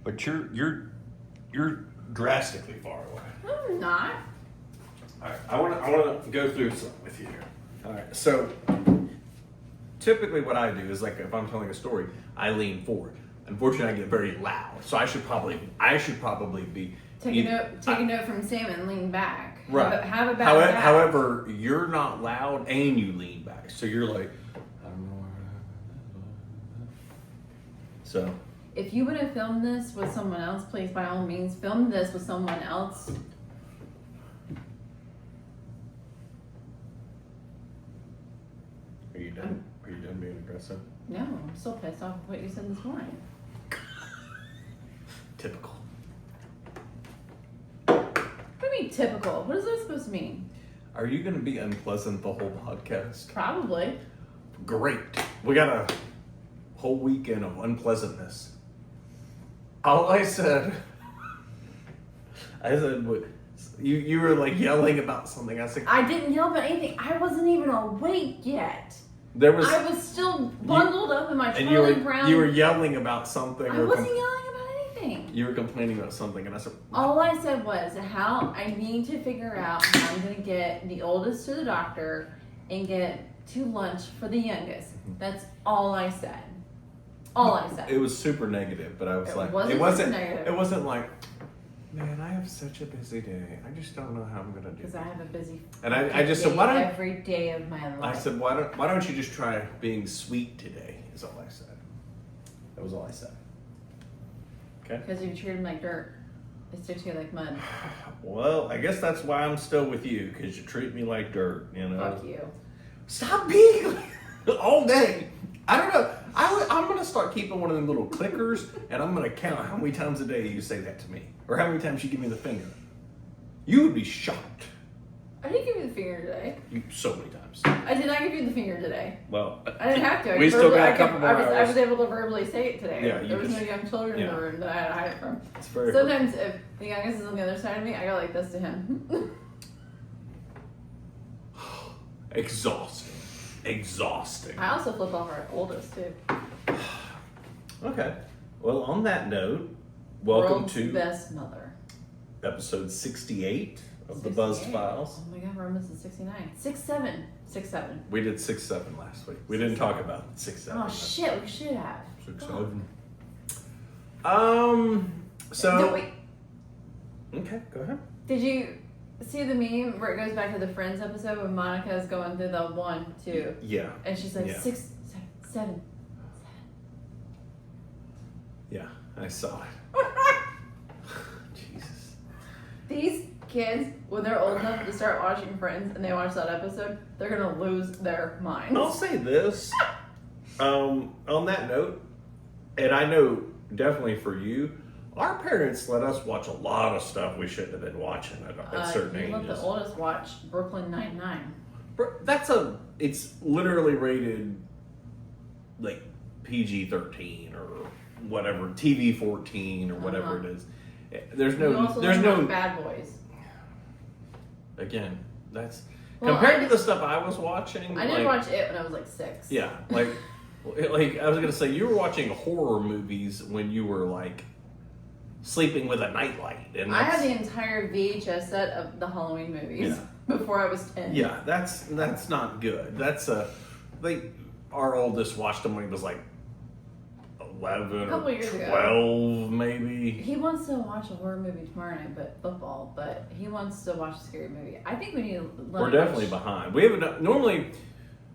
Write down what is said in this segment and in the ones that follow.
But you're drastically far away. I'm not. All right, I want to go through something with you here. All right, so typically what I do is like if I'm telling a story, I lean forward. Unfortunately, I get very loud, so I should probably be Take a note from Sam and lean back. Right. Have a back. However, you're not loud and you lean back, so you're like, I don't know. So. If you want to film this with someone else, please by all means film this with someone else. Are you done? Are you done being aggressive? No, I'm still pissed off with what you said this morning. Typical. What do you mean typical? What is that supposed to mean? Are you going to be unpleasant the whole podcast? Probably. Great. We got a whole weekend of unpleasantness. All I said, you were like yelling about something. I said, I didn't yell about anything. I wasn't even awake yet. I was still bundled up in my Charlie Brown. You were yelling about something. I wasn't yelling about anything. You were complaining about something, and I said, all I said was how I need to figure out how I'm going to get the oldest to the doctor and get to lunch for the youngest. That's all I said. All I said. It was super negative, but I was it wasn't negative. It wasn't like, man, I have such a busy day. I just don't know how I'm gonna do. Because I have a busy. And I just said, why don't every day of my life. I said, why don't you just try being sweet today? Is all I said. That was all I said. Okay. Because if you treat him like dirt, it sticks to you like mud. Well, I guess that's why I'm still with you, because you treat me like dirt. You know. Fuck you. Stop being like, all day. I don't know. I'm going to start keeping one of them little clickers, and I'm going to count how many times a day you say that to me, or how many times you give me the finger. You would be shocked. I didn't give you the finger today. So many times. I did not give you the finger today. Well, I didn't have to. We still got a couple more hours. I was able to verbally say it today. Yeah, there was no young children in the room that I had to hide it from. It's very Sometimes if the youngest is on the other side of me, I go like this to him. Exhausting. I also flip off our oldest too. Okay. Well, on that note, welcome World's to best mother. episode 68 of the Buzz Files. Oh my god, we're almost at 69. 6-7. We did 6-7 last week. We didn't talk about 6-7. Oh shit, we should have. 6-7. So. No, wait. Okay, go ahead. Did you see the meme where it goes back to the Friends episode when Monica's going through the 1, 2? Yeah. And she's like 6, 7. Yeah, I saw it. Jesus. These kids, when they're old enough to start watching Friends and they watch that episode, they're gonna lose their minds. I'll say this. On that note, and I know definitely for you, our parents let us watch a lot of stuff we shouldn't have been watching at certain ages. Let the oldest watch Brooklyn Nine-Nine. It's literally rated like PG-13 or whatever, TV-14 or whatever it is. There's no Bad Boys. Again, that's compared to the stuff I was watching. I didn't watch it when I was like 6. Yeah, like I was gonna say, you were watching horror movies when you were like sleeping with a nightlight, and I had the entire VHS set of the Halloween movies before I was 10. Yeah, that's not good. That's our oldest watched them when he was like 11 or 12 maybe. He wants to watch a horror movie tomorrow night, but football. But he wants to watch a scary movie. I think we need to. We're definitely behind. We haven't normally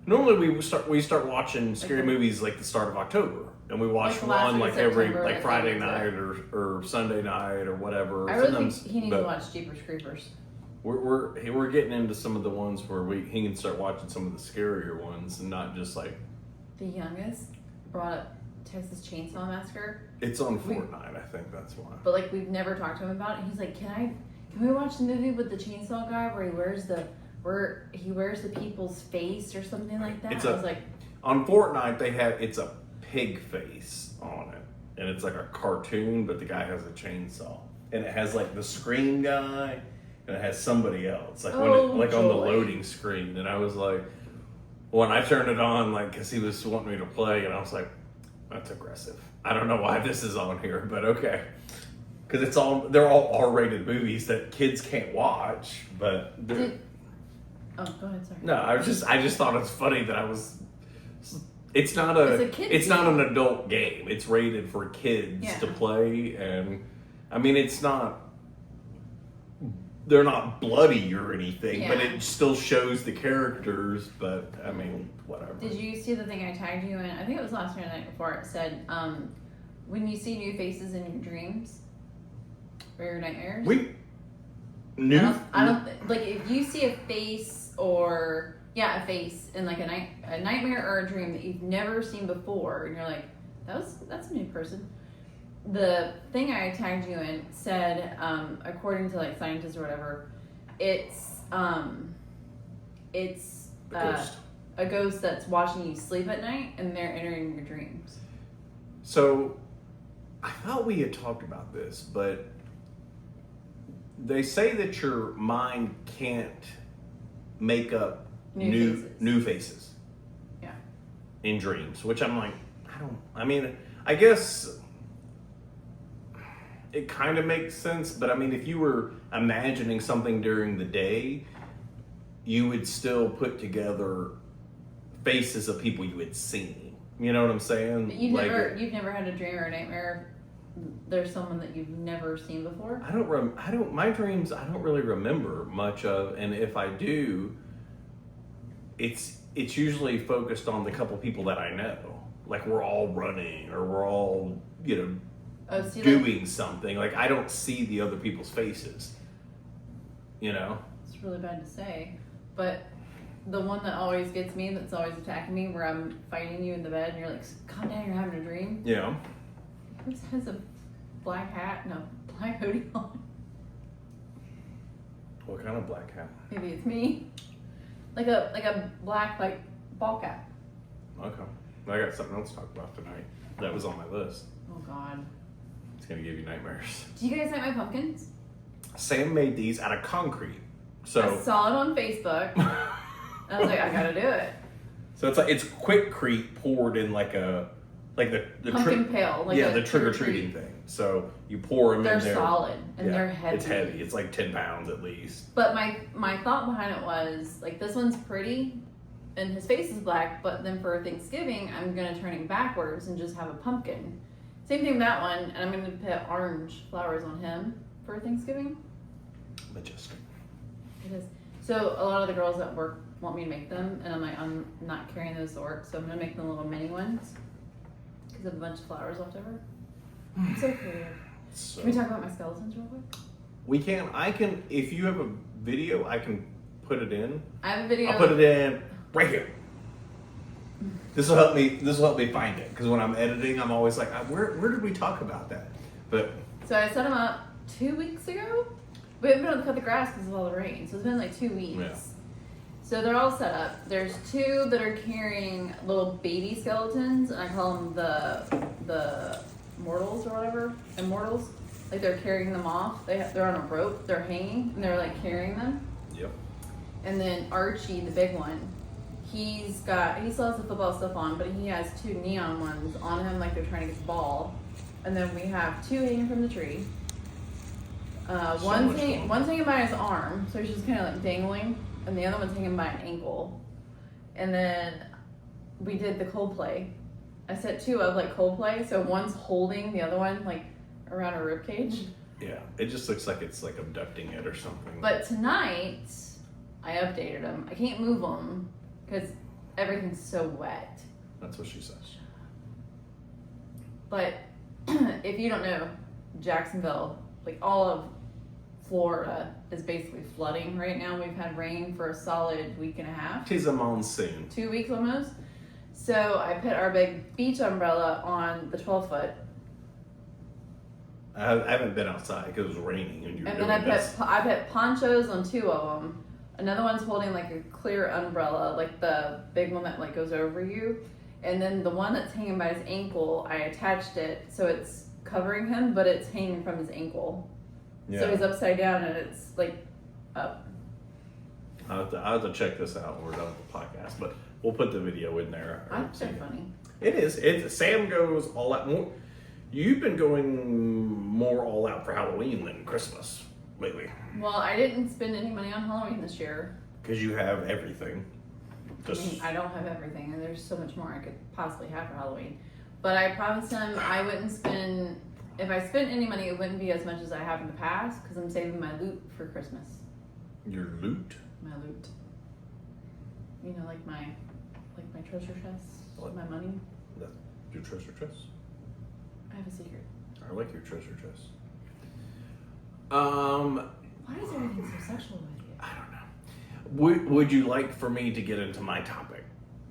we start watching scary movies like the start of October, and we watch one like every Friday night or Sunday night or whatever. I really think he needs to watch Jeepers Creepers. We're getting into some of the ones where he can start watching some of the scarier ones and not just like. The youngest brought up Texas Chainsaw Massacre. It's on Fortnite, I think that's why. But like we've never talked to him about it. He's like, can we watch the movie with the chainsaw guy where he wears the people's face or something like that? I was like, on Fortnite it's a pig face on it, and it's like a cartoon, but the guy has a chainsaw, and it has like the Scream guy, and it has somebody else on the loading screen, and I was like, when I turned it on, like, because he was wanting me to play, and I was like, That's aggressive. I don't know why this is on here, but okay. Because they're all R-rated movies that kids can't watch. But oh, go ahead. Sorry. No, I just thought it's funny that it's not It's not an adult game. It's rated for kids to play, and I mean they're not bloody or anything, but it still shows the characters. But I mean, whatever. Did you see the thing I tagged you in? I think it was last night or the night before. It said, when you see new faces in your dreams or your nightmares. I don't like if you see a face or a face in like a nightmare or a dream that you've never seen before, and you're like, that's a new person. The thing I tagged you in said, according to like scientists or whatever, it's a ghost that's watching you sleep at night, and they're entering your dreams. So, I thought we had talked about this, but they say that your mind can't make up new faces. Yeah. In dreams, which I'm like, I guess it kind of makes sense, but I mean, if you were imagining something during the day, you would still put together faces of people you had seen. You know what I'm saying? But you've never had a dream or a nightmare. There's someone that you've never seen before. My dreams I don't really remember much of, and if I do, it's usually focused on the couple people that I know. Like we're all running or we're all, doing something. Like I don't see the other people's faces. It's really bad to say, but the one that always gets me, that's always attacking me, where I'm fighting you in the bed and you're like, calm down, you're having a dream. Yeah. This has a black hat and a black hoodie on. What kind of black hat? Maybe it's me. Like a black ball cap. Okay. I got something else to talk about tonight. That was on my list. Oh God. It's gonna give you nightmares. Do you guys like my pumpkins? Sam made these out of concrete. So I saw it on Facebook. I was like, I gotta do it. So it's quickcrete poured in like the pumpkin pail. The trick-or-treating thing. So you pour them in there. They're solid and they're heavy. It's heavy. It's like 10 pounds at least. But my thought behind it was, like, this one's pretty and his face is black, but then for Thanksgiving, I'm going to turn it backwards and just have a pumpkin. Same thing with that one, and I'm going to put orange flowers on him for Thanksgiving. Majestic. It is. So a lot of the girls at work want me to make them, and I'm like, I'm not carrying those to work, so I'm going to make them little mini ones because I have a bunch of flowers left over. I'm so creative. Can we talk about my skeletons real quick? We can. I can. If you have a video, I can put it in. I have a video. I'll put it in right here. This will help me find it, because when I'm editing, I'm always like, where did we talk about that? But so I set them up 2 weeks ago. We haven't been able to cut the grass because of all the rain, so it's been like 2 weeks. Yeah. So they're all set up. There's two that are carrying little baby skeletons, and I call them the mortals or whatever. Immortals. Like they're carrying them off. They're on a rope. They're hanging, and they're like carrying them. Yep. And then Archie, the big one, he still has the football stuff on, but he has two neon ones on him, like they're trying to get the ball. And then we have two hanging from the tree. One's hanging by his arm, so he's just kind of like dangling, and the other one's hanging by an ankle. And then we did the Coldplay. I set two of like Coldplay, so one's holding the other one like around a rib cage. Yeah, it just looks like it's like abducting it or something. But tonight, I updated them. I can't move them because everything's so wet. That's what she says. But if you don't know, Jacksonville, like all of Florida, is basically flooding right now. We've had rain for a solid week and a half. 'Tis a monsoon. 2 weeks almost. So I put our big beach umbrella on the 12-foot. I haven't been outside because it was raining and then I put ponchos on two of them. Another one's holding like a clear umbrella, like the big one that like goes over you. And then the one that's hanging by his ankle, I attached it so it's covering him, but it's hanging from his ankle. Yeah. So he's upside down and it's like up. I'll have to check this out when we're done with the podcast, but we'll put the video in there. I think they're funny. It is. Sam goes all out more. You've been going more all out for Halloween than Christmas lately. Well, I didn't spend any money on Halloween this year. Because you have everything. I don't have everything, and there's so much more I could possibly have for Halloween. But I promised him I wouldn't spend. If I spent any money, it wouldn't be as much as I have in the past because I'm saving my loot for Christmas. Your loot? My loot. You know, like my treasure chest, What? my money. That's your treasure chest? I have a secret. I like your treasure chest. Why is everything so sexual with you? I don't know. Would you like for me to get into my topic?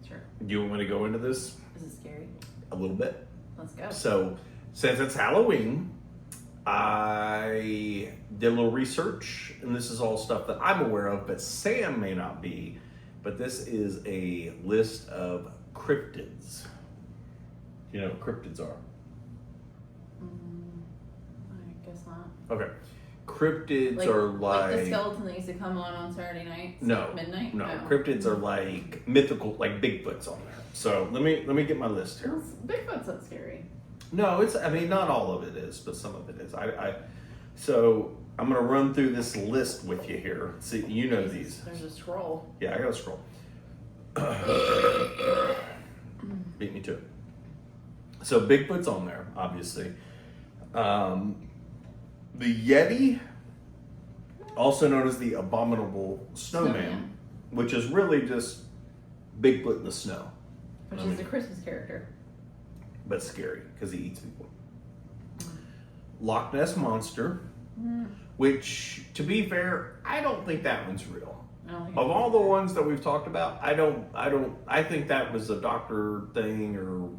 Sure. Do you want me to go into this? Is it scary? A little bit. Let's go. So, since it's Halloween, I did a little research, and this is all stuff that I'm aware of, but Sam may not be. But this is a list of cryptids. You know what cryptids are? I guess not. Okay. Cryptids are like the skeleton that used to come on Saturday nights no at midnight. No, cryptids are like mythical, like Bigfoot's on there. So let me get my list here. Bigfoot's not scary. No, it's, I mean, not all of it is, but some of it is. So I'm gonna run through this list with you here. See, you know these. There's a scroll. Yeah, I gotta scroll. Beat me to it. So Bigfoot's on there, obviously. The Yeti, also known as the Abominable Snowman, which is really just Bigfoot in the snow. Which is a Christmas character. But scary, because he eats people. Loch Ness Monster, which, to be fair, I don't think that one's real. Of all the ones that we've talked about, I think that was a doctor thing, or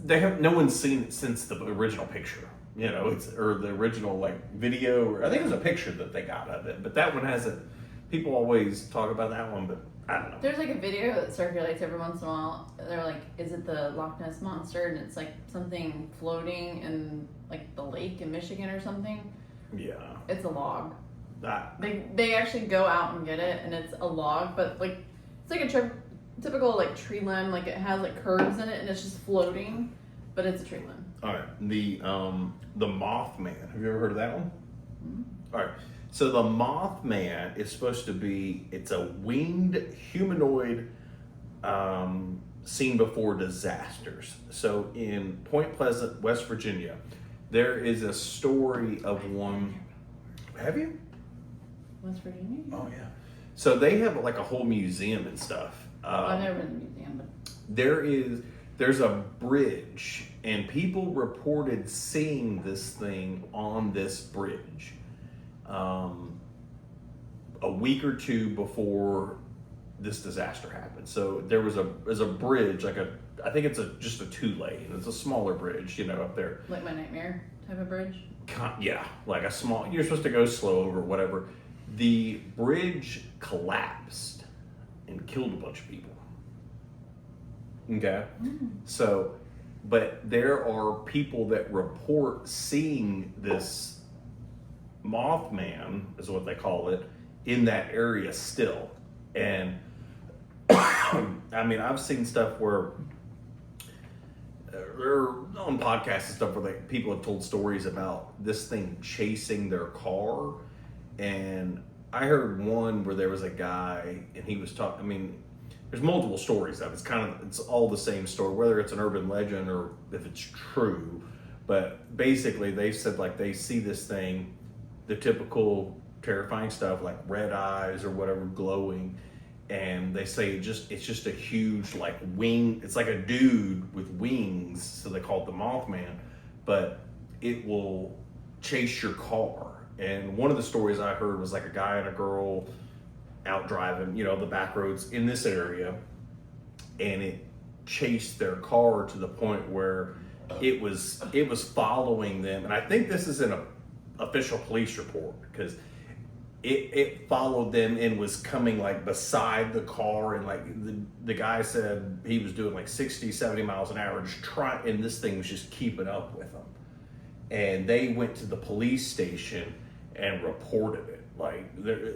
no one's seen it since the original picture. You know, or the original like video, or I think it was a picture that they got of it, but that one hasn't. People always talk about that one, but I don't know. There's like a video that circulates every once in a while. They're like, is it the Loch Ness Monster? And it's like something floating in like the lake in Michigan or something. Yeah. It's a log. That. They actually go out and get it, and it's a log, but like it's like a typical like tree limb. Like it has like curves in it, and it's just floating, but it's a tree limb. All right. The Mothman. Have you ever heard of that one? Mm-hmm. All right. So the Mothman is supposed to be, it's a winged humanoid seen before disasters. So in Point Pleasant, West Virginia, there is a story of one. Have you? West Virginia? Oh, yeah. So they have like a whole museum and stuff. I've never been to the museum, but there's a bridge, and people reported seeing this thing on this bridge a week or two before this disaster happened. So there was a bridge, like I think it's just a 2-lane. It's a smaller bridge, you know, up there. like my nightmare type of bridge. Yeah, like a small. You're supposed to go slow over whatever. The bridge collapsed and killed a bunch of people. Okay, so, but there are people that report seeing this Mothman, is what they call it, in that area still. And I mean, I've seen stuff where, or on podcasts and stuff, where like people have told stories about this thing chasing their car. And I heard one where there was a guy, and he was talking. I mean, there's multiple stories of it. It's all the same story, whether it's an urban legend or if it's true. But basically, they said like they see this thing, the typical terrifying stuff like red eyes or whatever glowing, and they say it's just a huge like wing. It's like a dude with wings, so they call it the Mothman. But it will chase your car. And one of the stories I heard was like a guy and a girl out driving, you know, the back roads in this area, and it chased their car to the point where it was following them. And I think this is in an official police report, because it followed them and was coming like beside the car, and like the guy said he was doing like 60, 70 miles an hour, and this thing was just keeping up with them. And they went to the police station and reported it. Like they're,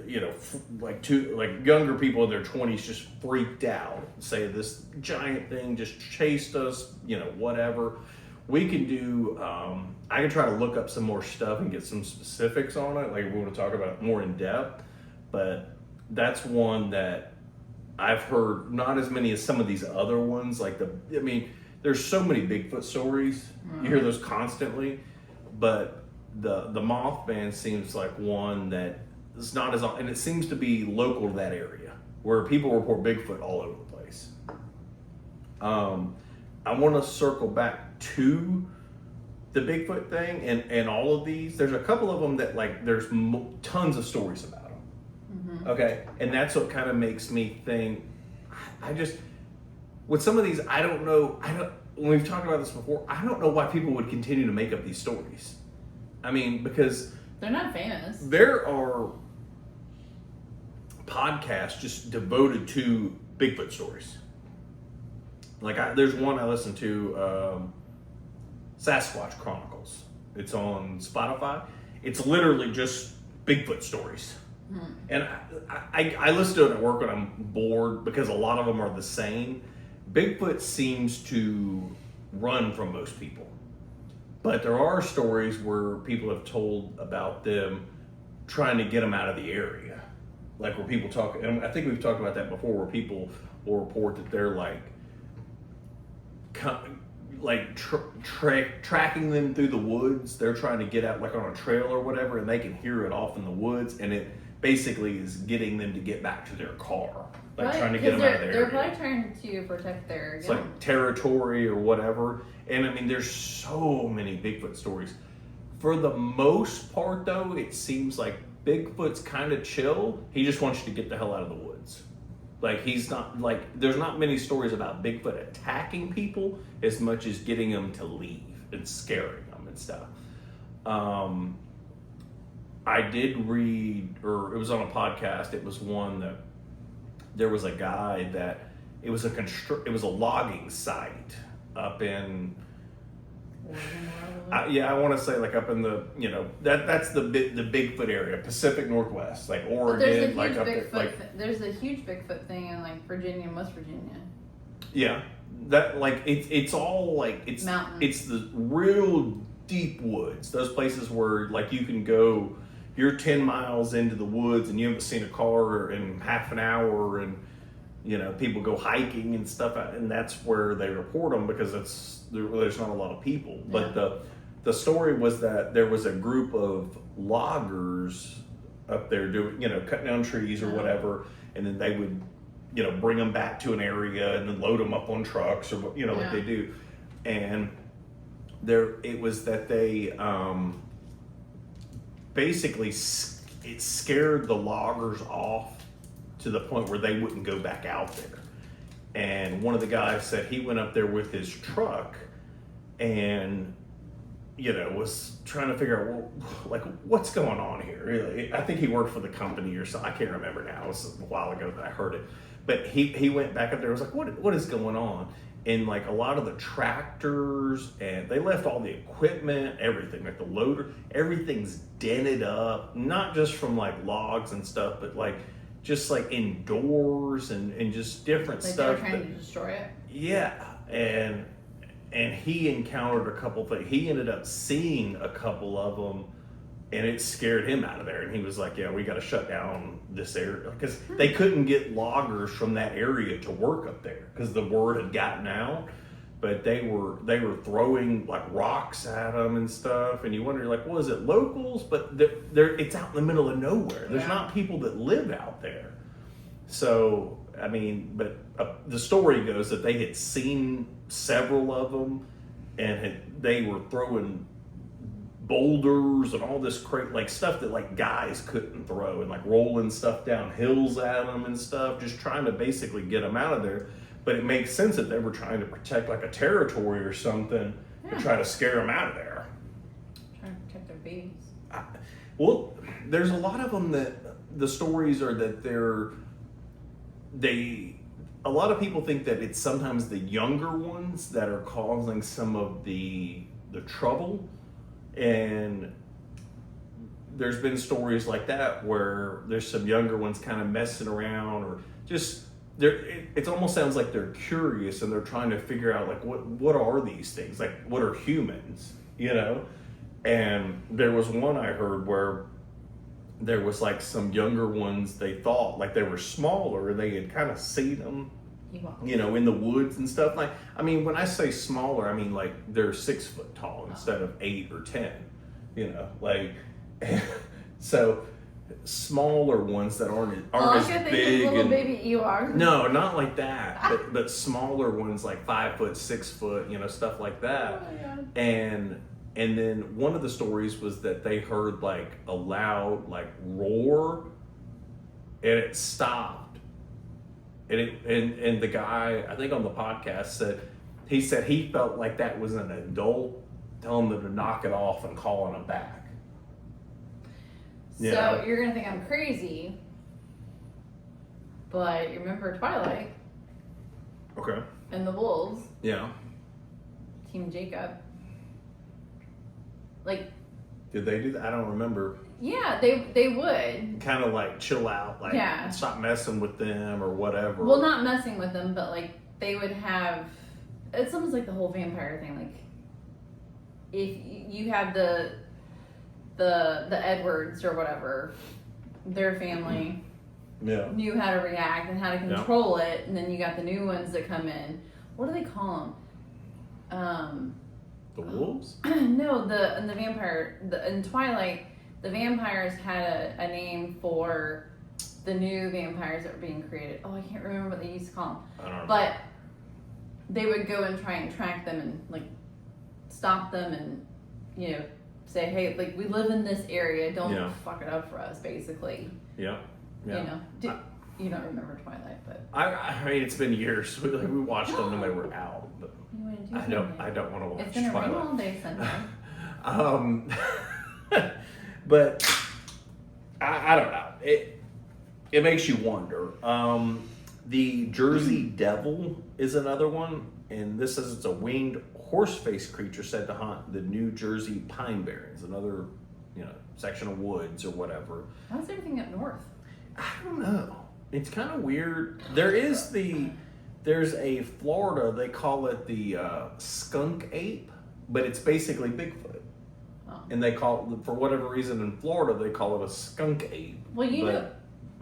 like younger people in their 20s just freaked out, say this giant thing just chased us, whatever. We can do, I can try to look up some more stuff and get some specifics on it, like we want to talk about it more in depth, but that's one that I've heard not as many as some of these other ones, there's so many Bigfoot stories, you hear those constantly, but the Mothman seems like one that is not as, and it seems to be local to that area where people report Bigfoot all over the place. I want to circle back to the Bigfoot thing and all of these. There's a couple of them that there's tons of stories about them. Mm-hmm. Okay, and that's what kind of makes me think. With some of these, I don't know. When we've talked about this before, I don't know why people would continue to make up these stories. Because they're not famous. There are podcasts just devoted to Bigfoot stories. There's one I listen to, Sasquatch Chronicles. It's on Spotify. It's literally just Bigfoot stories. And I listen to it at work when I'm bored because a lot of them are the same. Bigfoot seems to run from most people. But there are stories where people have told about them trying to get them out of the area. Where people talk, and I think we've talked about that before, where people will report that they're tracking them through the woods. They're trying to get out on a trail or whatever, and they can hear it off in the woods, and it basically is getting them to get back to their car. Trying to get them out of their area. They're probably trying to protect their... It's territory or whatever. And there's so many Bigfoot stories. For the most part, though, it seems like Bigfoot's kind of chill. He just wants you to get the hell out of the woods. He's not, there's not many stories about Bigfoot attacking people as much as getting them to leave and scaring them and stuff. I did read, or it was on a podcast, it was one that there was a guy that it was a logging site up in I want to say up in the that's the Bigfoot area, Pacific Northwest, Oregon, up there. There's a huge Bigfoot thing in Virginia and West Virginia. Yeah, that it's all it's mountains. It's the real deep woods. Those places where you can go. You're 10 miles into the woods and you haven't seen a car in half an hour, and people go hiking and stuff, and that's where they report them because there's not a lot of people. Yeah. But the story was that there was a group of loggers up there doing, cutting down trees or whatever, and then they would, bring them back to an area and then load them up on trucks or like they do. And it was that they basically it scared the loggers off to the point where they wouldn't go back out there. And one of the guys said he went up there with his truck and was trying to figure out what's going on here. I think he worked for the company or something. I can't remember now. It was a while ago that I heard it. But he went back up there and was like, what is going on? And a lot of the tractors, and they left all the equipment, everything, the loader, everything's dented up, not just from logs and stuff, but just indoors and just different stuff. They were trying to destroy it? Yeah. And he encountered a couple things. He ended up seeing a couple of them, and it scared him out of there. And he was like, yeah, we got to shut down this area. Because they couldn't get loggers from that area to work up there because the word had gotten out. But they were throwing rocks at them and stuff. And you wonder, well, is it locals? But it's out in the middle of nowhere. There's not people that live out there. So, the story goes that they had seen several of them, and they were throwing boulders and all this stuff that guys couldn't throw, and rolling stuff down hills at them and stuff, just trying to basically get them out of there. But it makes sense that they were trying to protect a territory or something to try to scare them out of there. Trying to protect their babies. Well, there's a lot of them that the stories are that a lot of people think that it's sometimes the younger ones that are causing some of the trouble, and there's been stories like that where there's some younger ones kind of messing around, or just it almost sounds like they're curious and they're trying to figure out like what are these things, like what are humans, you know? And there was one I heard where there was like some younger ones, they thought like they were smaller, they had kind of seen them, you know, in the woods and stuff. Like, I mean, when I say smaller, I mean like they're 6 foot tall instead of 8 or 10, you know, like, so smaller ones that aren't as big. Little and, baby Eeyore. no, not like that, but smaller ones like 5 foot, 6 foot, you know, stuff like that. Oh my God. And then one of the stories was that they heard like a loud like roar, and it stopped. And the guy, I think on the podcast, said he felt like that was an adult telling them to knock it off and calling them back. So Yeah. you're gonna think I'm crazy, but you remember Twilight Okay. and the Wolves, Yeah. Team Jacob. Like, Did they do that? I don't remember. yeah, they would. Kind of like chill out, like Yeah. stop messing with them or whatever. Well, not messing with them, but like they would have. It's almost like the whole vampire thing. Like, if you have the Edwards or whatever, their family Yeah. knew how to react and how to control it, and then you got the new ones that come in. What do they call them? The wolves? No, in the vampire, in Twilight, the vampires had a name for the new vampires that were being created. Oh, I can't remember what they used to call them. I don't know. But they would go and try and track them and like stop them and, you know, say, hey, like, we live in this area, don't fuck it up for us, basically. Yeah. Yeah. You know, you don't remember Twilight, but I mean, it's been years. We watched them when they were out, but you want to do I don't want to watch It's gonna rain Twilight. all day Sunday. But I don't know. It makes you wonder. The Jersey Devil is another one, and this says it's a winged horse-faced creature said to haunt the New Jersey Pine Barrens, another, you know, section of woods or whatever. How's everything up north? I don't know. It's kind of weird. There's a Florida, they call it the skunk ape, but it's basically Bigfoot. Oh. And they call it, for whatever reason in Florida, they call it a skunk ape. Well, you know,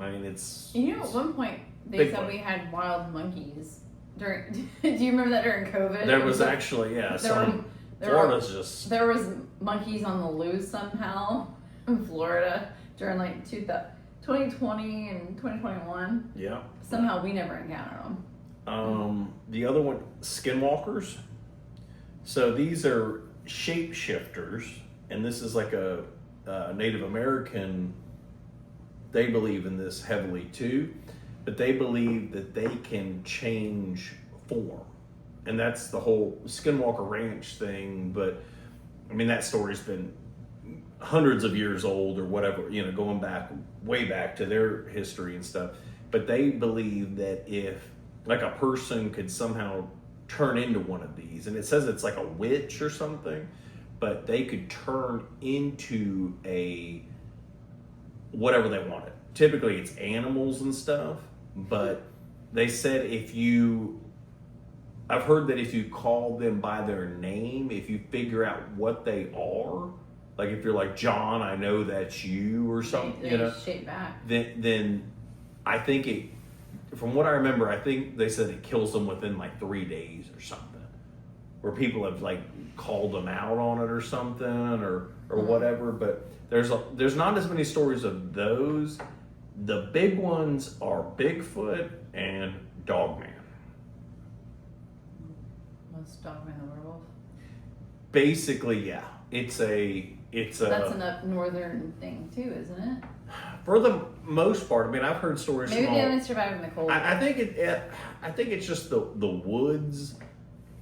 I mean, it's... at one point they Bigfoot. said we had wild monkeys during. Do you remember that during COVID? There was actually, Florida's just... There was monkeys on the loose somehow in Florida during like 2020 and 2021. Yeah. Somehow we never encountered them. The other one, skinwalkers. So these are shapeshifters, and this is like a Native American. They believe in this heavily too, but they believe that they can change form, and that's the whole Skinwalker Ranch thing. But I mean, that story's been hundreds of years old or whatever, you know, going back way back to their history and stuff. But they believe that if like a person could somehow turn into one of these, and it says it's like a witch or something, but they could turn into a whatever they wanted. Typically it's animals and stuff, but they said I've heard that if you call them by their name, if you figure out what they are, like if you're like, John, I know that's you or something, They you know, shape back. then I think from what I remember, I think they said it kills them within like 3 days or something, where people have like called them out on it or something or whatever. But there's not as many stories of those. The big ones are Bigfoot and Dogman. What's Dogman the werewolf? Basically, yeah, it's That's an up northern thing too, isn't it? for the most part. I mean, I've heard stories. Maybe from they all- haven't survived in the cold. I think I think it's just the woods.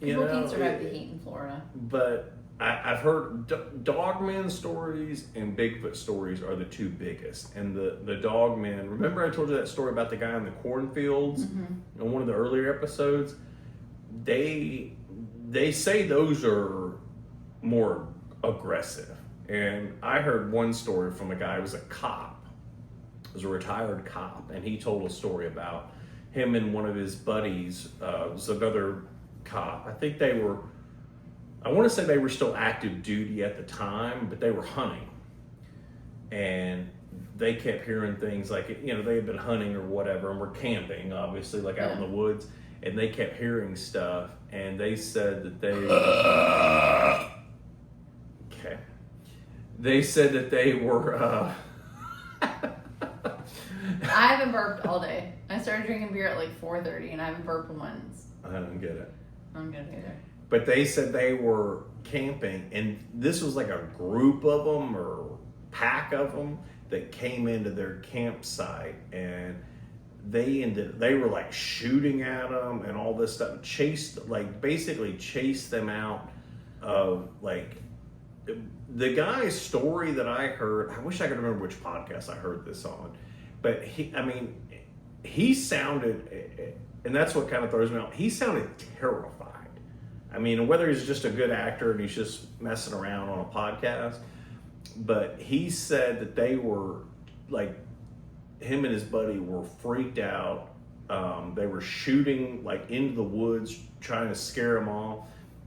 People can survive the heat in Florida. But I've heard Dogman stories and Bigfoot stories are the two biggest. And the Dogman, remember I told you that story about the guy in the cornfields in one of the earlier episodes? They say those are more aggressive. And I heard one story from a guy who was a cop, was a retired cop, and he told a story about him and one of his buddies, was another cop. I think I want to say they were still active duty at the time, but they were hunting. And they kept hearing things like, they had been hunting or whatever, and were camping, obviously, like out in the woods, and they kept hearing stuff, and they said that they said that they were, I haven't burped all day. I started drinking beer at like 4:30 and I haven't burped once. I don't get it. I don't get it either. But they said they were camping, and this was like a group of them or pack of them that came into their campsite, and they were like shooting at them and all this stuff, basically chased them out of like. The guy's story that I heard, I wish I could remember which podcast I heard this on, but he sounded, and that's what kind of throws me off, he sounded terrified. I mean, whether he's just a good actor and he's just messing around on a podcast, but he said that they were, like, him and his buddy were freaked out. They were shooting, like, into the woods, trying to scare him off.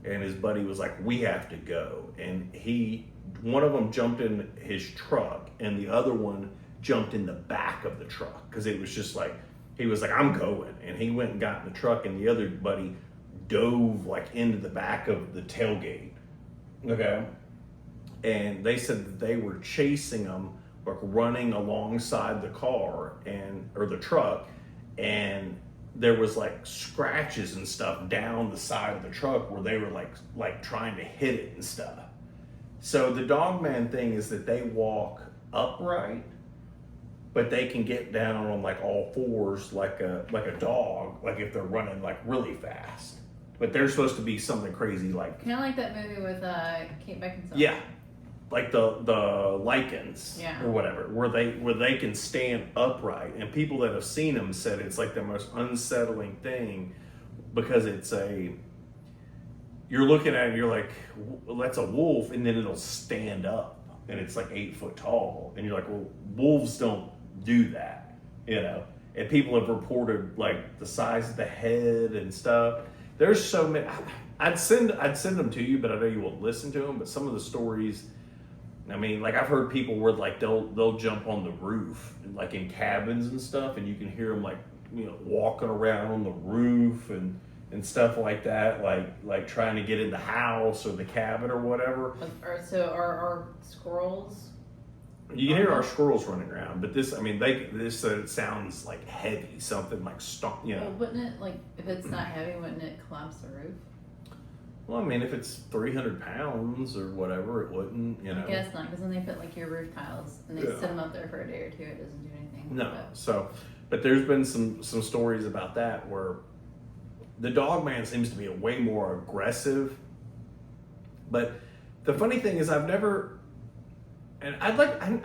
And his buddy was like, we have to go. And one of them jumped in his truck and the other one jumped in the back of the truck. Cause it was just like, he was like, I'm going. And he went and got in the truck, and the other buddy dove like into the back of the tailgate. Okay. And they said that they were chasing them, like running alongside the car or the truck. And there was like scratches and stuff down the side of the truck where they were like trying to hit it and stuff. So the dogman thing is that they walk upright, but they can get down on like all fours like a dog, like if they're running like really fast. But they're supposed to be something crazy like kind of like that movie with Kate Beckinsale. Yeah. Like the lichens or whatever, where they can stand upright, and people that have seen them said it's like the most unsettling thing, because you're looking at it and you're like, well, that's a wolf, and then it'll stand up and it's like 8 foot tall, and you're like, well, wolves don't do that, and people have reported like the size of the head and stuff. There's so many. I'd send them to you, but I know you won't listen to them. But some of the stories, I mean, like I've heard people where like they'll jump on the roof, like in cabins and stuff, and you can hear them like walking around on the roof and stuff like that, like trying to get in the house or the cabin or whatever. So are squirrels? You can hear our squirrels running around, but this said it sounds like heavy, something like Well, wouldn't it, like, if it's not heavy, wouldn't it collapse the roof? Well, I mean, if it's 300 pounds or whatever, it wouldn't, I guess not, because then they put like your roof tiles and they sit them up there for a day or two. It doesn't do anything. No, but there's been some stories about that where the dogman seems to be way more aggressive. But the funny thing is, I've never. And I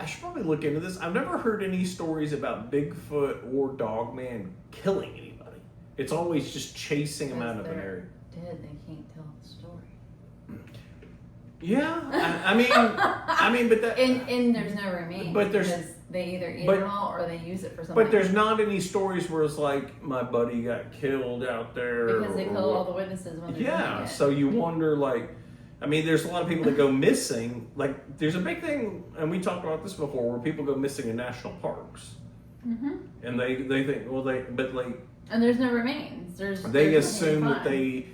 should probably look into this. I've never heard any stories about Bigfoot or Dogman killing anybody. It's always just chasing them out of an area. Dead, they can't tell the story. Yeah, I mean, but that. And there's no remains. But there's. Because they either eat it all or they use it for something. But there's not any stories where it's like my buddy got killed out there. Because they kill all the witnesses when they're doing it. So you wonder, like. I mean, there's a lot of people that go missing. Like, there's a big thing, and we talked about this before, where people go missing in national parks. Mm-hmm. And they think, and there's no remains. They assume that a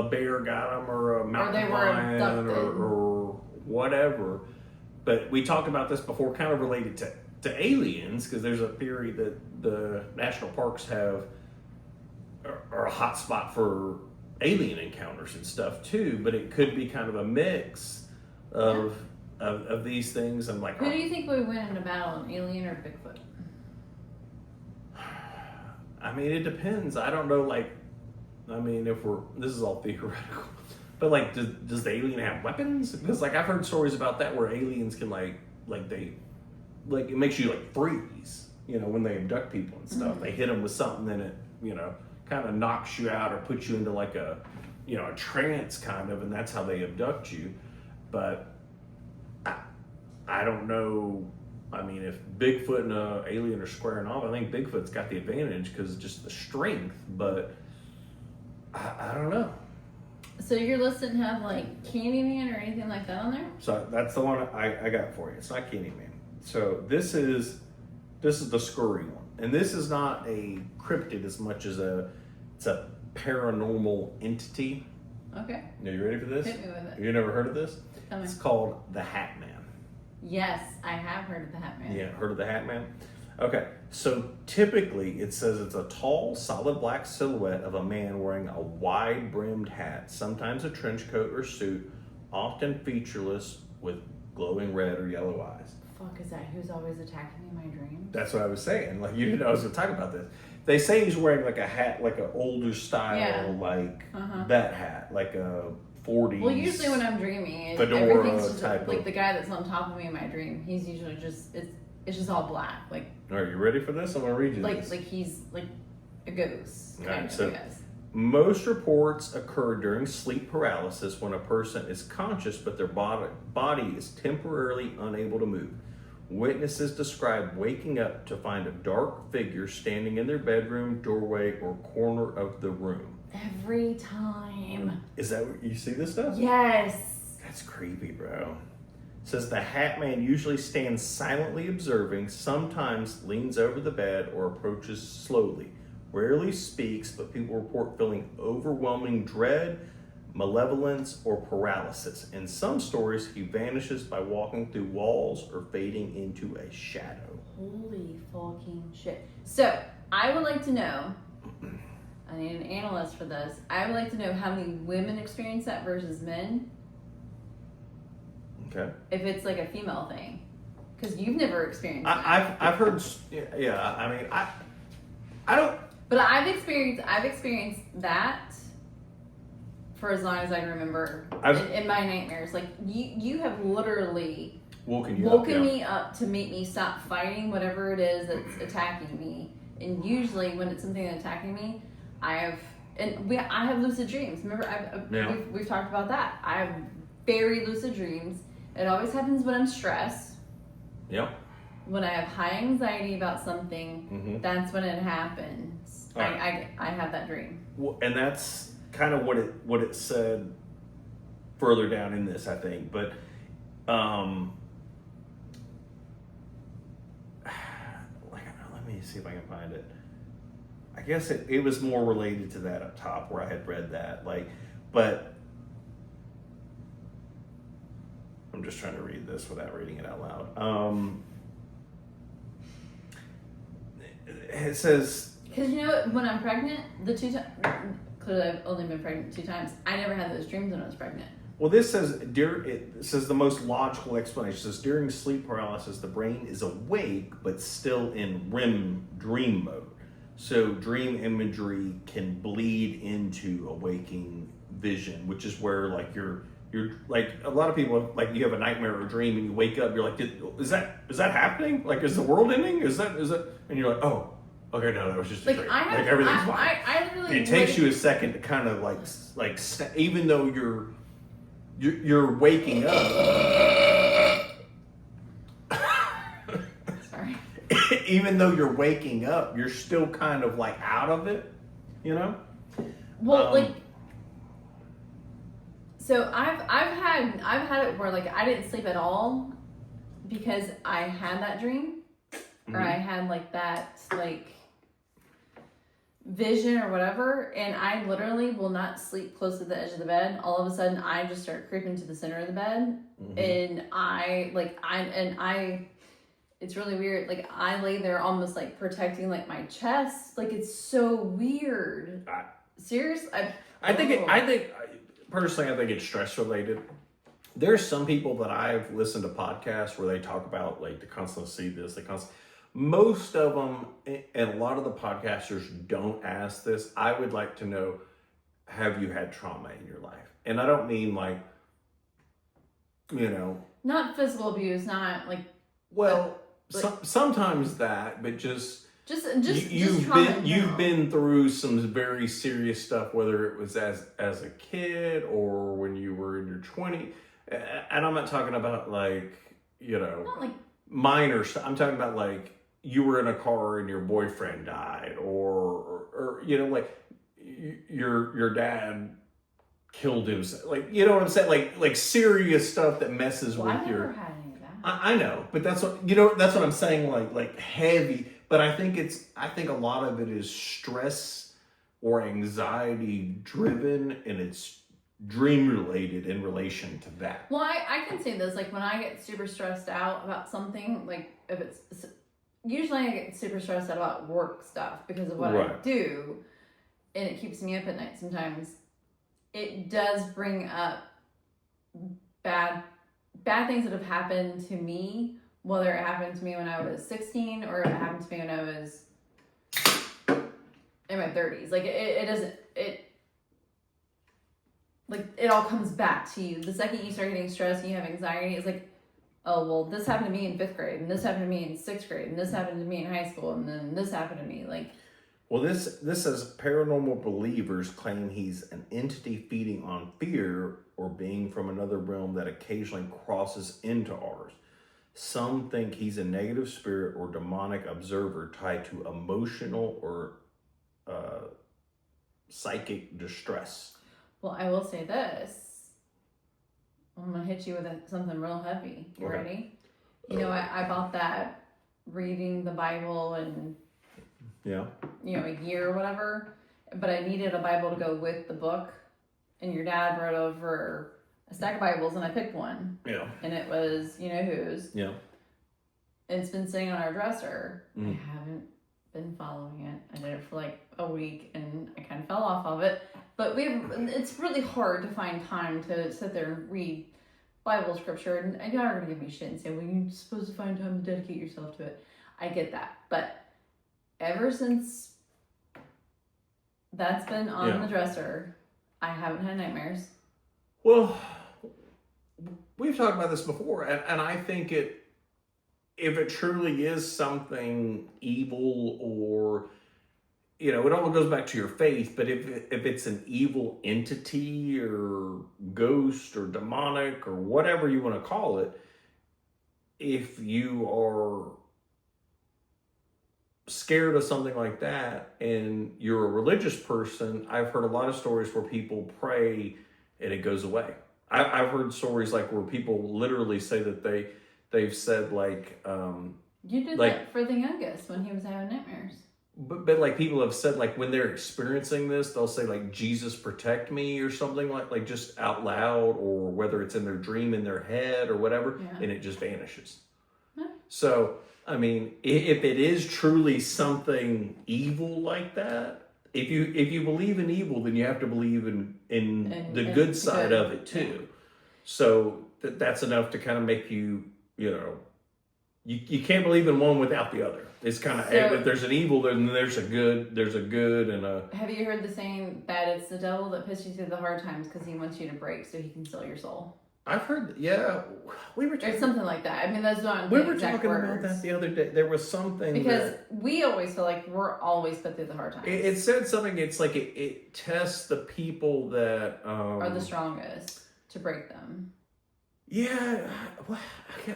bear got them, or a mountain lion, or whatever. But we talked about this before, kind of related to aliens, because there's a theory that the national parks are a hot spot for alien encounters and stuff too, but it could be kind of a mix of these things. And like, who do you think would win in a battle, an alien or Bigfoot? I mean, it depends. I don't know. Like, I mean, this is all theoretical, but like, does the alien have weapons? Because like I've heard stories about that where aliens can it makes you like freeze, when they abduct people and stuff. Mm-hmm. They hit them with something and it, kind of knocks you out or puts you into like a trance kind of, and that's how they abduct you. But I don't know. I mean, if Bigfoot and a alien are squaring off, I think Bigfoot's got the advantage because just the strength. But I don't know. So your list didn't have like Candyman or anything like that on there? So that's the one I got for you. It's not Candyman. So this is the scurry one, and this is not a cryptid as much as it's a paranormal entity. Okay. Are you ready for this? Hit me with it. You never heard of this? Tell me. It's called the Hatman. Yes, I have heard of the Hatman. Yeah, heard of the Hatman? Okay, so typically it says it's a tall, solid black silhouette of a man wearing a wide-brimmed hat, sometimes a trench coat or suit, often featureless with glowing red or yellow eyes. Fuck, is that who's always attacking me in my dreams? That's what I was saying. Like, you didn't know I was going to talk about this. They say he's wearing like a hat, like an older style, like that hat, like a 40s. Well, usually when I'm dreaming, fedora everything's just type like of... the guy that's on top of me in my dream. He's usually just it's just all black, like. Are you ready for this? I'm gonna read you like this. like he's like a ghost. All Kind right, of, so I guess. most reports occur during sleep paralysis when a person is conscious but their body is temporarily unable to move. Witnesses describe waking up to find a dark figure standing in their bedroom, doorway, or corner of the room. Every time. Is that what you see this stuff? Yes. That's creepy, bro. It says the Hatman usually stands silently observing, sometimes leans over the bed or approaches slowly. Rarely speaks, but people report feeling overwhelming dread, malevolence, or paralysis. In some stories, he vanishes by walking through walls or fading into a shadow. Holy fucking shit. So, I would like to know, I need an analyst for this. I would like to know how many women experience that versus men. Okay. If it's like a female thing. Because you've never experienced that. I've heard, yeah, I mean, I don't. But I've experienced that for as long as I can remember in my nightmares. Like you have literally woken me up to make me stop fighting whatever it is that's attacking me. And usually when it's something that's attacking me, I have lucid dreams. Remember, we've talked about that. I have very lucid dreams. It always happens when I'm stressed. Yep. When I have high anxiety about something, that's when it happens. Right. I have that dream. Well, and that's kind of what it said further down in this, I think. But let me see if I can find it. I guess it was more related to that up top where I had read that. But I'm just trying to read this without reading it out loud. It says... Because you know when I'm pregnant, the 2 times... Clearly I've only been pregnant 2 times. I never had those dreams when I was pregnant. Well, this says... It says the most logical explanation. It says, during sleep paralysis, the brain is awake, but still in REM dream mode. So dream imagery can bleed into a waking vision, which is where like you're like a lot of people like you have a nightmare or a dream and you wake up, you're like, is that happening? Like, is the world ending? Is that? And you're like, oh, okay, no, that was just a dream. Everything's fine. I really it takes you a second to kind of like even though you're waking up. Sorry. Even though you're waking up, you're still kind of like out of it, you know? Well, so I've had it where like I didn't sleep at all because I had that dream or I had like that like vision or whatever, and I literally will not sleep close to the edge of the bed. All of a sudden I just start creeping to the center of the bed and it's really weird. Like I lay there almost like protecting like my chest. Like it's so weird. Serious? I think personally, I think it's stress related. There's some people that I've listened to podcasts where they talk about like they constantly see this. Most of them, and a lot of the podcasters don't ask this. I would like to know, have you had trauma in your life? And I don't mean like, not physical abuse, not like. Well, sometimes that, but just you've been through some very serious stuff, whether it was as a kid or when you were in your 20s, and I'm not talking about like Not like minor stuff. I'm talking about like you were in a car and your boyfriend died, or like your dad killed himself. Like, you know what I'm saying? Like serious stuff that messes with I've your. never had any of that. I know, but that's what that's what I'm saying. Like heavy, but I think a lot of it is stress or anxiety driven, and it's dream related in relation to that. Well, I can say this, like when I get super stressed out about something, like if it's, usually I get super stressed out about work stuff because of what I do, and it keeps me up at night sometimes. It does bring up bad things that have happened to me, whether it happened to me when I was 16 or it happened to me when I was in my 30s. Like it all comes back to you. The second you start getting stressed and you have anxiety, it's like, oh, well, this happened to me in 5th grade, and this happened to me in 6th grade, and this happened to me in high school, and then this happened to me. Like, well, this says paranormal believers claim he's an entity feeding on fear or being from another realm that occasionally crosses into ours. Some think he's a negative spirit or demonic observer tied to emotional or psychic distress. well, I will say this. I'm going to hit you with something real heavy. You ready? I bought that reading the Bible and a year or whatever, but I needed a Bible to go with the book, and your dad brought over a stack of Bibles, and I picked one. Yeah. And it was, whose. Yeah. It's been sitting on our dresser. I haven't been following it. I did it for like a week, and I kind of fell off of it. But it's really hard to find time to sit there and read Bible scripture, and y'all are going to give me shit and say, well, you're supposed to find time to dedicate yourself to it. I get that. But ever since that's been on the dresser, I haven't had nightmares. Well, we've talked about this before, and I think if it truly is something evil, or it all goes back to your faith, but if it's an evil entity or ghost or demonic or whatever you want to call it, if you are scared of something like that and you're a religious person, I've heard a lot of stories where people pray and it goes away. I've heard stories like where people literally say that they've said like you did like, that for the youngest when he was having nightmares. But like people have said, like when they're experiencing this, they'll say like, Jesus protect me, or something like just out loud, or whether it's in their dream in their head or whatever, and it just vanishes. So I mean, if it is truly something evil like that, if you believe in evil, then you have to believe in the good side of it too. So that's enough to kind of make you can't believe in one without the other. It's kind of, if there's an evil, then there's a good and a. Have you heard the saying that it's the devil that puts you through the hard times because he wants you to break so he can steal your soul? I've heard, we were talking, or something like that. I mean, that's not we the were exact talking words. about that the other day. There was something because we always feel like we're always put through the hard times. It said something. It's like it tests the people that are the strongest to break them. Yeah,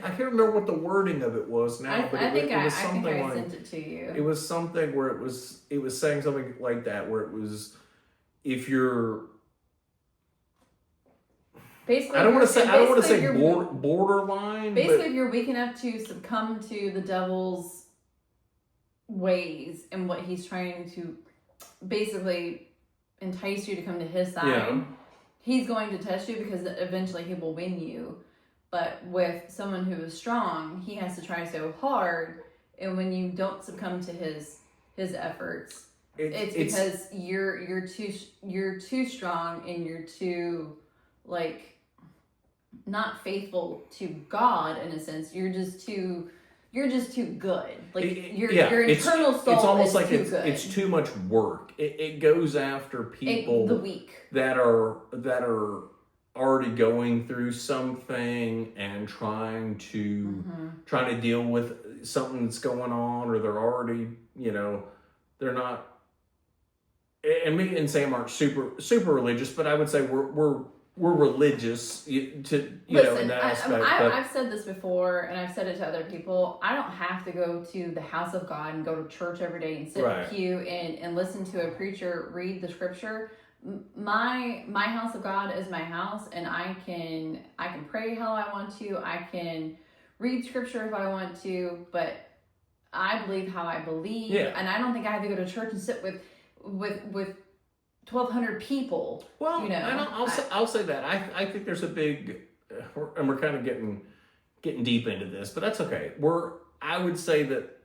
I can't remember what the wording of it was now, but it was something I sent it to you. It was something where it was saying something like that, where it was, if you're basically, I don't want to say borderline. Basically, if you're weak enough to succumb to the devil's ways and what he's trying to basically entice you to come to his side, he's going to test you because eventually he will win you. But with someone who is strong, he has to try so hard, and when you don't succumb to his efforts, it's because you're too strong and you're too not faithful to God in a sense. You're just too good. Your eternal soul. It's almost is like too good. It's too much work. It goes after people the weak that are already going through something and trying to deal with something that's going on, or they're already they're not. And me and Sam aren't super religious, but I would say we're we're religious in Listen, that aspect. I've said this before, and I've said it to other people. I don't have to go to the house of God and go to church every day and sit in a pew and listen to a preacher read the scripture. My house of God is my house, and I can pray how I want to. I can read scripture if I want to, but I believe how I believe, and I don't think I have to go to church and sit with 1,200 people. Well, I'll say that I think there's a big, and we're kind of getting deep into this, but that's okay. I would say that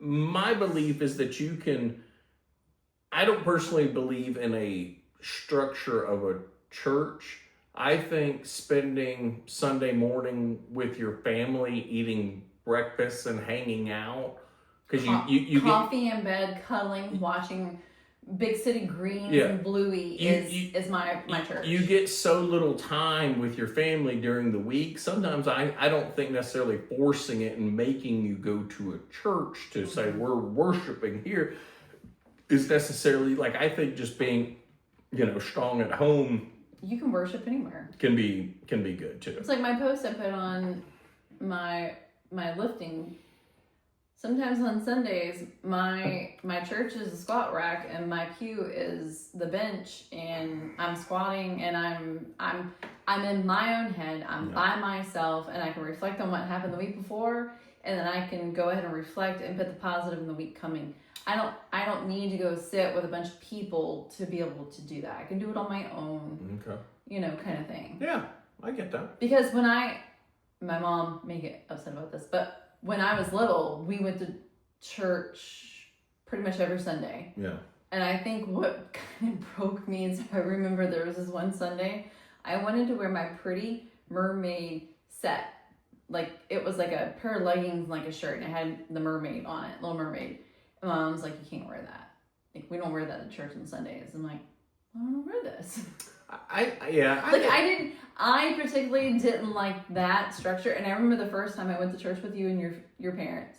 my belief is that you can. I don't personally believe in a structure of a church. I think spending Sunday morning with your family, eating breakfast and hanging out, because you coffee in bed, cuddling, watching Big City Greens and Bluey is my church. You get so little time with your family during the week. Sometimes I don't think necessarily forcing it and making you go to a church to say we're worshiping here is necessarily, like, I think just being, strong at home. You can worship anywhere. Can be good too. It's like my post I put on my lifting. Sometimes on Sundays, my church is a squat rack and my pew is the bench, and I'm squatting and I'm in my own head. I'm by myself, and I can reflect on what happened the week before, and then I can go ahead and reflect and put the positive in the week coming. I don't need to go sit with a bunch of people to be able to do that. I can do it on my own. Okay. Kind of thing. Yeah, I get that. Because my mom may get upset about this, but when I was little, we went to church pretty much every Sunday. Yeah. And I think what kind of broke me is I remember there was this one Sunday, I wanted to wear my pretty mermaid set. Like, it was like a pair of leggings and like a shirt, and it had the mermaid on it, Little Mermaid. And my mom's like, you can't wear that. Like, we don't wear that in church on Sundays. I'm like, I don't wear this. I particularly didn't like that structure. And I remember the first time I went to church with you and your parents,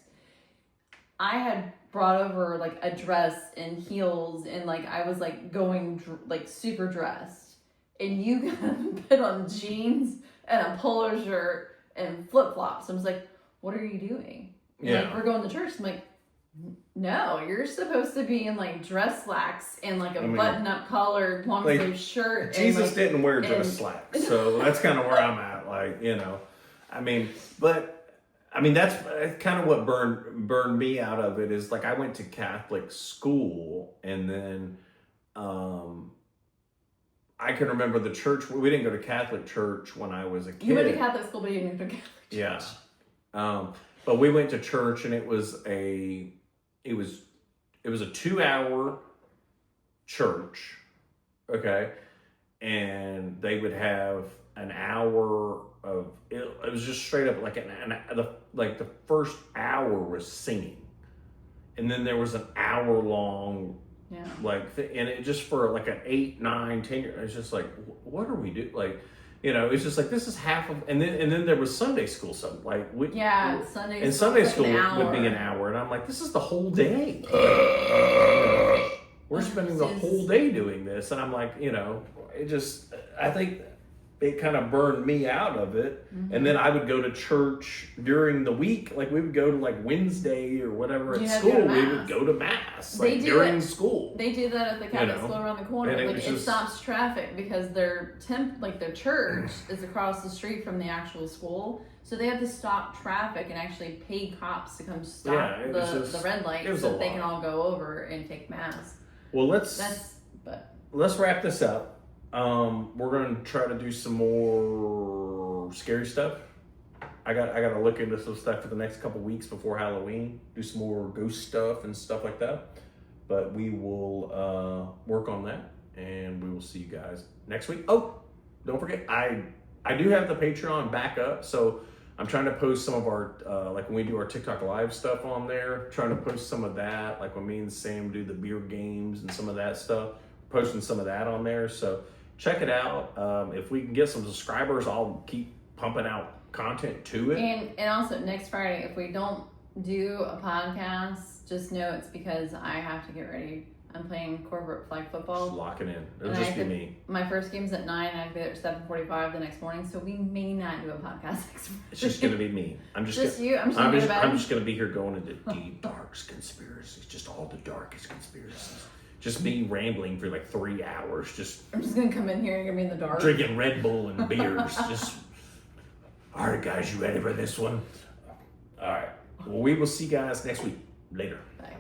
I had brought over like a dress and heels, and like I was like going like super dressed, and you put on jeans and a polo shirt and flip flops. I was like, what are you doing? Like, we're going to church. I'm like, no, you're supposed to be in like dress slacks and like a button-up collared long sleeve shirt. Jesus didn't wear dress slacks, so that's kind of where I'm at. That's kind of what burned me out of it. Is like I went to Catholic school, and then I can remember the church. We didn't go to Catholic church when I was a kid. You went to Catholic school, but you didn't go to Catholic church. Yeah. But we went to church, and it was a 2-hour church, okay, and they would have an hour of it was just straight up like the first hour was singing, and then there was an hour long and it just for like an 8, 9, 10 year. It's just like, what are we doing? Like, it's just like, this is half of, and then there was Sunday school, Sunday school would be an hour, and I'm like, this is the whole day. We're spending the whole day doing this, and I'm like, I think it kind of burned me out of it. Mm-hmm. And then I would go to church during the week, like we would go to like Wednesday or whatever at school. We would go to mass during school. They do that at the Catholic school around the corner. And it stops traffic because their church is across the street from the actual school, so they have to stop traffic and actually pay cops to come stop the red light so that they can all go over and take mass. Well, let's wrap this up. We're going to try to do some more scary stuff. I got to look into some stuff for the next couple weeks before Halloween. Do some more ghost stuff and stuff like that. But we will work on that, and we will see you guys next week. Oh, don't forget, I do have the Patreon back up, so I'm trying to post some of our like when we do our TikTok live stuff on there. Trying to post some of that, like when me and Sam do the beer games and some of that stuff. Posting some of that on there, so check it out. If we can get some subscribers, I'll keep pumping out content to it. And also next Friday, if we don't do a podcast, just know it's because I have to get ready I'm playing corporate flag Just football. locking in. It'll And just be me. My first game's at 9. I have to be there at 7:45 the next morning, so we may not do a podcast next morning. It's just gonna be me. I'm just Just gonna, you. I'm just gonna go to bed. I'm just gonna be here going into deep dark conspiracies. Just all the darkest conspiracies. Just me rambling for like 3 hours. Just I'm just gonna come in here and you're gonna be in the dark. drinking Red Bull and beers. Just all right, guys, you ready for this one? All right. Well, we will see you guys next week. Later. Bye.